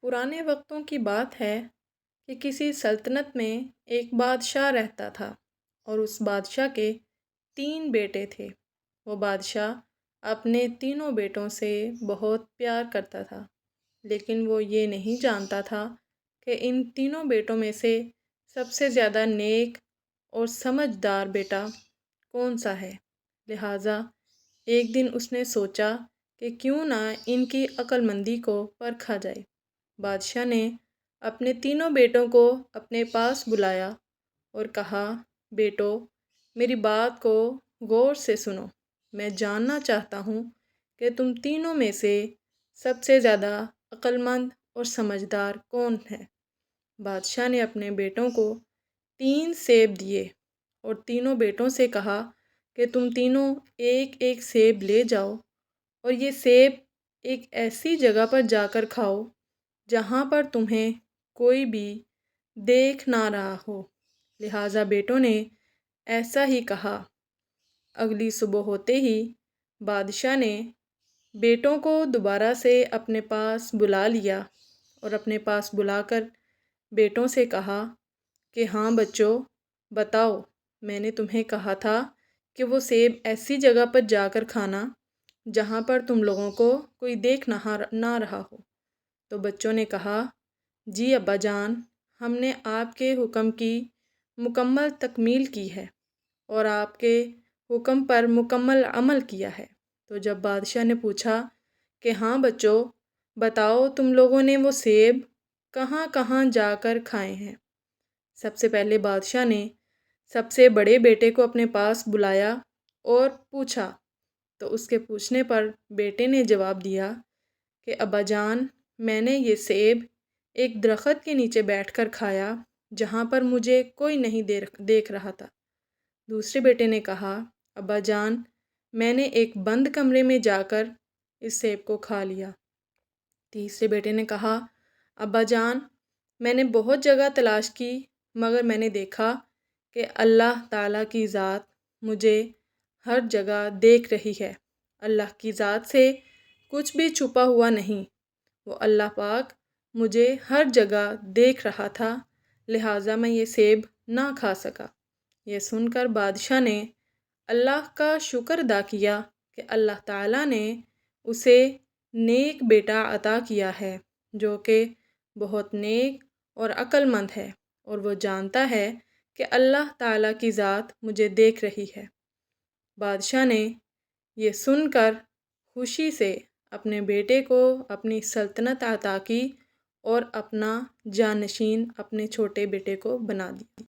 پرانے وقتوں کی بات ہے کہ کسی سلطنت میں ایک بادشاہ رہتا تھا اور اس بادشاہ کے 3 بیٹے تھے۔ وہ بادشاہ اپنے تینوں بیٹوں سے بہت پیار کرتا تھا، لیکن وہ یہ نہیں جانتا تھا کہ ان تینوں بیٹوں میں سے سب سے زیادہ نیک اور سمجھدار بیٹا کون سا ہے۔ لہٰذا ایک دن اس نے سوچا کہ کیوں نہ ان کی عقل مندی کو پرکھا جائے۔ بادشاہ نے اپنے تینوں بیٹوں کو اپنے پاس بلایا اور کہا، بیٹو، میری بات کو غور سے سنو۔ میں جاننا چاہتا ہوں کہ تم تینوں میں سے سب سے زیادہ عقل مند اور سمجھدار کون ہے۔ بادشاہ نے اپنے بیٹوں کو 3 سیب دیے اور تینوں بیٹوں سے کہا کہ تم تینوں ایک ایک سیب لے جاؤ اور یہ سیب ایک ایسی جگہ پر جا کر کھاؤ جہاں پر تمہیں کوئی بھی دیکھ نہ رہا ہو۔ لہٰذا بیٹوں نے ایسا ہی کہا۔ اگلی صبح ہوتے ہی بادشاہ نے بیٹوں کو دوبارہ سے اپنے پاس بلا لیا اور اپنے پاس بلا کر بیٹوں سے کہا کہ ہاں بچوں، بتاؤ، میں نے تمہیں کہا تھا کہ وہ سیب ایسی جگہ پر جا کر کھانا جہاں پر تم لوگوں کو کوئی دیکھ نہ رہا ہو۔ تو بچوں نے کہا، جی ابا جان، ہم نے آپ کے حکم کی مکمل تکمیل کی ہے اور آپ کے حکم پر مکمل عمل کیا ہے۔ تو جب بادشاہ نے پوچھا کہ ہاں بچوں، بتاؤ تم لوگوں نے وہ سیب کہاں کہاں جا کر کھائے ہیں۔ سب سے پہلے بادشاہ نے سب سے بڑے بیٹے کو اپنے پاس بلایا اور پوچھا، تو اس کے پوچھنے پر بیٹے نے جواب دیا کہ ابا جان، میں نے یہ سیب ایک درخت کے نیچے بیٹھ کر کھایا جہاں پر مجھے کوئی نہیں دیکھ رہا تھا۔ دوسرے بیٹے نے کہا، ابا جان، میں نے ایک بند کمرے میں جا کر اس سیب کو کھا لیا۔ تیسرے بیٹے نے کہا، ابا جان، میں نے بہت جگہ تلاش کی مگر میں نے دیکھا کہ اللہ تعالیٰ کی ذات مجھے ہر جگہ دیکھ رہی ہے۔ اللہ کی ذات سے کچھ بھی چھپا ہوا نہیں، وہ اللہ پاک مجھے ہر جگہ دیکھ رہا تھا، لہٰذا میں یہ سیب نہ کھا سکا۔ یہ سن کر بادشاہ نے اللہ کا شکر ادا کیا کہ اللہ تعالیٰ نے اسے نیک بیٹا عطا کیا ہے جو کہ بہت نیک اور عقل مند ہے، اور وہ جانتا ہے کہ اللہ تعالیٰ کی ذات مجھے دیکھ رہی ہے۔ بادشاہ نے یہ سن کر خوشی سے اپنے بیٹے کو اپنی سلطنت عطا کی اور اپنا جانشین اپنے چھوٹے بیٹے کو بنا دی۔